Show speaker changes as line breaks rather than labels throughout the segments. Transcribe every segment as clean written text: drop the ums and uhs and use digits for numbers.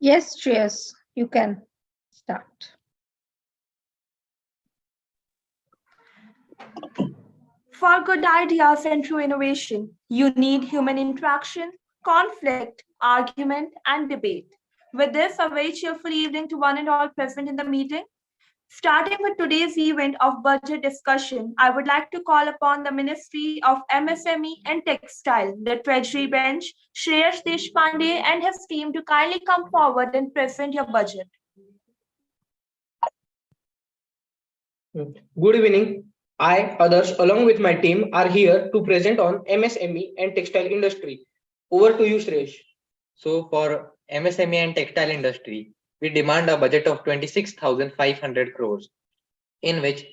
Yes, Shreyas, you can start.
For good ideas and true innovation, you need human interaction, conflict, argument, and debate. With this, a very cheerful evening to one and all present in the meeting. Starting with today's event of budget discussion, I would like to call upon the Ministry of MSME and Textile, the Treasury Bench, Shreyas Deshpande and his team to kindly come forward and present your budget.
Good evening. I, others, along with my team, are here to present on MSME and textile industry. Over to you, Shresh.
So for MSME and textile industry, we demand a budget of 26,500 crores, in which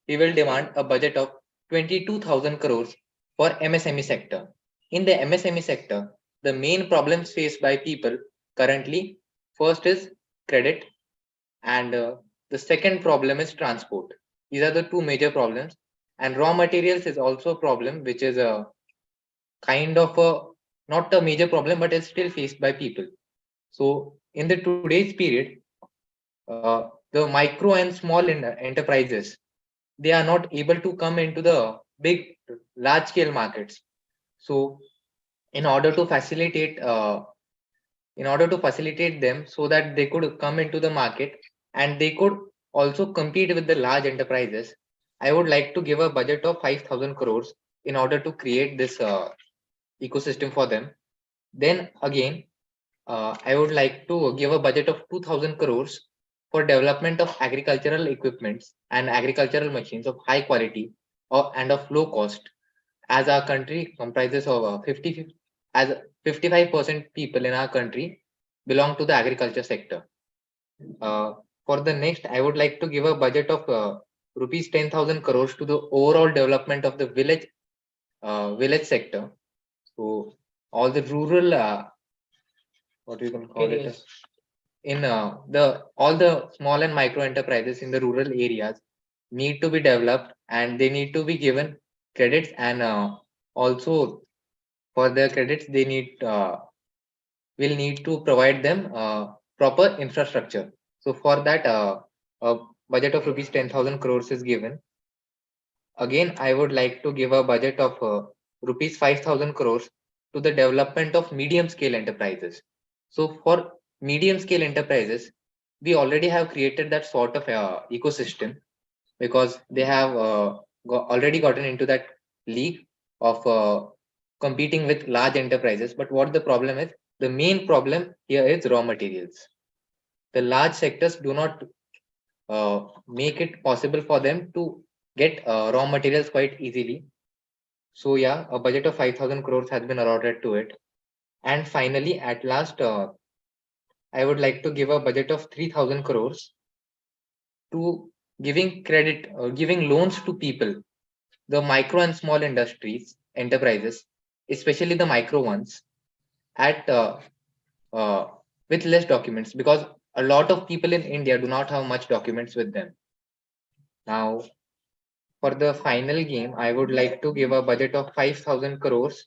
we will demand a budget of 22,000 crores for MSME sector. In the MSME sector, the main problems faced by people currently, first is credit, and the second problem is transport. These are the two major problems. And raw materials is also a problem, which is a kind of a not a major problem, but it's still faced by people. So in the today's period, the micro and small enterprises, they are not able to come into the big, large scale markets. So in order to facilitate, them, so that they could come into the market and they could also compete with the large enterprises, I would like to give a budget of 5,000 crores in order to create this ecosystem for them. Then again, I would like to give a budget of 2,000 crores for development of agricultural equipments and agricultural machines of high quality and of low cost, as our country comprises of 55% people in our country belong to the agriculture sector. For the next, I would like to give a budget of rupees 10,000 crores to the overall development of the village sector. So all the rural, what we can call it, in all the small and micro enterprises in the rural areas need to be developed, and they need to be given credits, and also for their credits they will need to provide them proper infrastructure. So for that, a budget of rupees 10,000 crores is given. Again, I would like to give a budget of rupees 5,000 crores to the development of medium scale enterprises. So for medium scale enterprises, we already have created that sort of ecosystem, because they have already gotten into that league of competing with large enterprises. But what the problem is, the main problem here is raw materials. The large sectors do not make it possible for them to get raw materials quite easily. So yeah, a budget of 5,000 crores has been allotted to it. And finally, at last, I would like to give a budget of 3,000 crores to giving credit or giving loans to people, the micro and small enterprises, especially the micro ones, at with less documents, because a lot of people in India do not have much documents with them. Now, for the final game, I would like to give a budget of 5,000 crores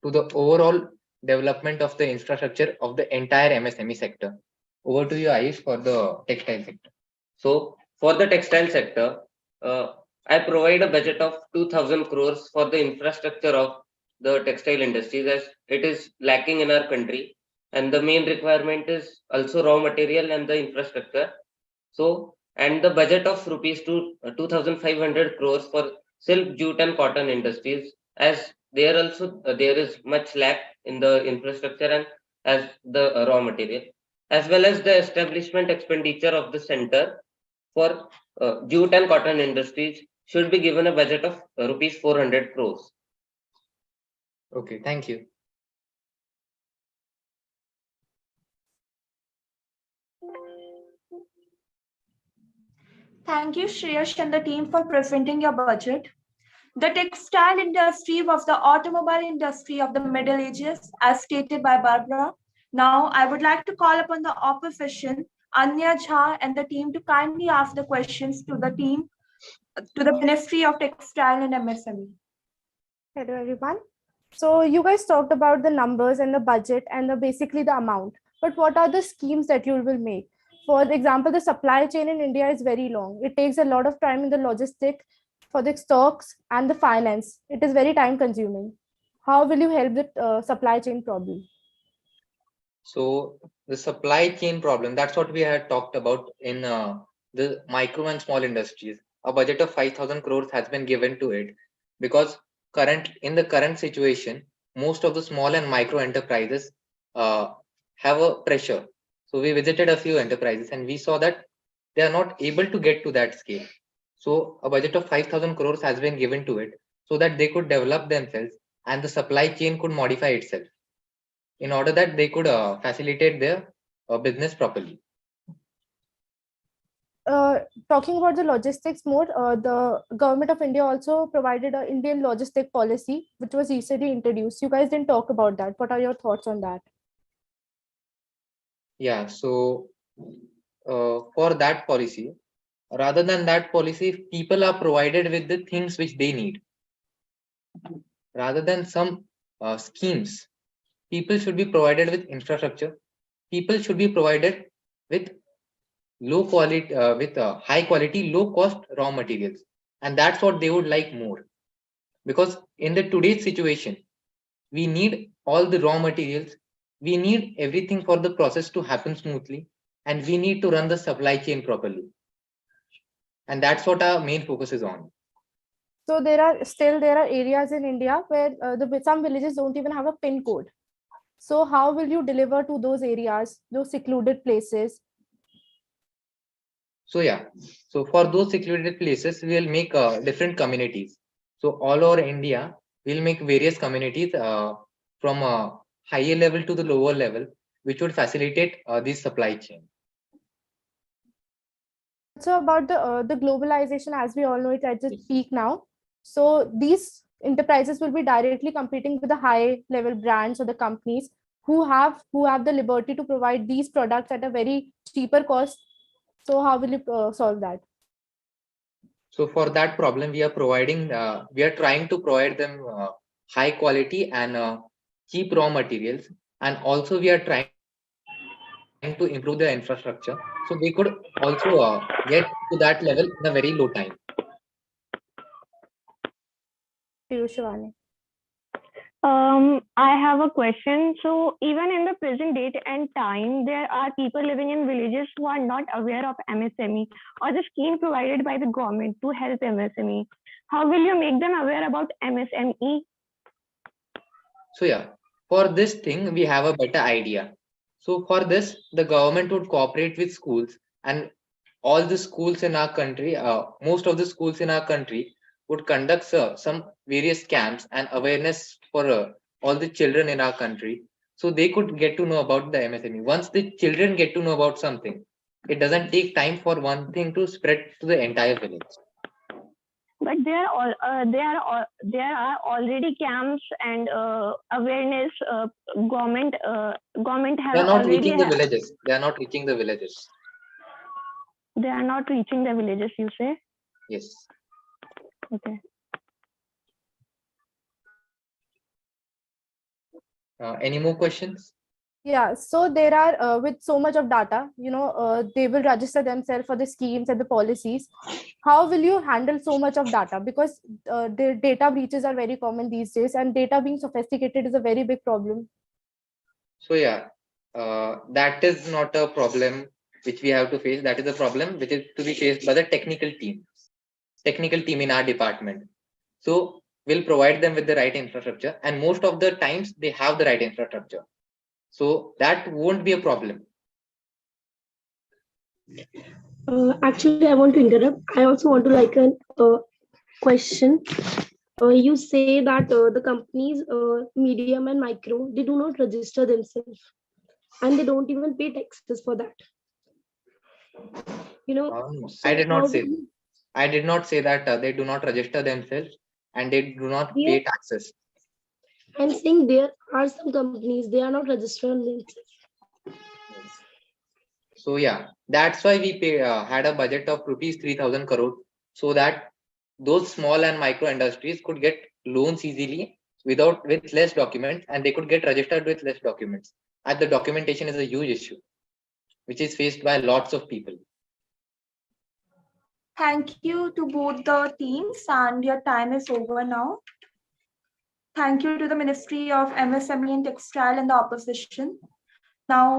to the overall development of the infrastructure of the entire MSME sector. Over to you, Ayush, for the textile sector.
So for the textile sector, I provide a budget of 2,000 crores for the infrastructure of the textile industries, as it is lacking in our country, and the main requirement is also raw material and the infrastructure. So, and the budget of rupees 2,500 crores for silk, jute and cotton industries, as there also there is much lack in the infrastructure and as the raw material, as well as the establishment expenditure of the center for jute and cotton industries should be given a budget of rupees 400 crores.
Okay, thank you.
Thank you, Shreyash and the team, for presenting your budget. The textile industry was the automobile industry of the Middle Ages, as stated by Barbara. Now, I would like to call upon the opposition, Anya Jha, and the team to kindly ask the questions to the team, to the Ministry of Textile and MSME.
Hello, everyone. So you guys talked about the numbers and the budget and basically the amount. but what are the schemes that you will make? For example, the supply chain in India is very long. It takes a lot of time in the logistic, for the stocks and the finance. It is very time consuming. How will you help the supply chain problem?
So the supply chain problem, that's what we had talked about in the micro and small industries. A budget of 5,000 crores has been given to it because in the current situation, most of the small and micro enterprises have a pressure. So we visited a few enterprises and we saw that they are not able to get to that scale. So a budget of 5,000 crores has been given to it so that they could develop themselves and the supply chain could modify itself in order that they could facilitate their business properly.
Talking about the logistics more, the government of India also provided an Indian logistic policy, which was recently introduced. You guys didn't talk about that. What are your thoughts on that?
Yeah, so for that policy, rather than that policy, people are provided with the things which they need. Rather than some schemes, people should be provided with infrastructure. People should be provided with low quality, high quality, low cost raw materials, and that's what they would like more. Because in the today's situation, we need all the raw materials, we need everything for the process to happen smoothly, and we need to run the supply chain properly. And that's what our main focus is on.
So there are areas in India where some villages don't even have a pin code. So how will you deliver to those areas, those secluded places?
So yeah, so for those secluded places, we will make different communities. So all over India, we'll make various communities from a higher level to the lower level, which would facilitate this supply chain.
So about the globalization, as we all know, it at its peak now. So these enterprises will be directly competing with the high level brands or the companies who have the liberty to provide these products at a very cheaper cost. So how will you solve that?
So for that problem, we are trying to provide them high quality and cheap raw materials, and also we are trying to improve their infrastructure so they could also get to that level in a very low time.
Shivani.
I have a question. So even in the present date and time, there are people living in villages who are not aware of MSME or the scheme provided by the government to help MSME. How will you make them aware about MSME?
So yeah, for this thing, we have a better idea. So for this, the government would cooperate with schools, and all the schools in our country, most of the schools in our country would conduct some various camps and awareness for all the children in our country. So they could get to know about the MSME. Once the children get to know about something, it doesn't take time for one thing to spread to the entire village.
But there are already camps and awareness. Government have
They are not
already
reaching the villages. They are not reaching the villages.
They are not reaching the villages, you say?
Yes.
Okay.
Any more questions?
Yeah, so there are with so much of data, they will register themselves for the schemes and the policies. How will you handle so much of data? Because the data breaches are very common these days, and data being sophisticated is a very big problem.
So yeah, that is not a problem which we have to face. That is a problem which is to be faced by the technical team in our department. So we'll provide them with the right infrastructure, and most of the times they have the right infrastructure. So that won't be a problem.
Actually, I want to interrupt. I also want to like a question. You say that the companies, medium and micro, they do not register themselves, and they don't even pay taxes for that.
I did not say. I did not say that they do not register themselves and they do not pay taxes.
I'm saying there are some companies, they are not registering themselves.
So yeah, that's why we had a budget of rupees 3,000 crore so that those small and micro industries could get loans easily with less documents, and they could get registered with less documents. as the documentation is a huge issue, which is faced by lots of people.
Thank you to both the teams, and your time is over now. Thank you to the Ministry of MSME and Textile and the opposition. Now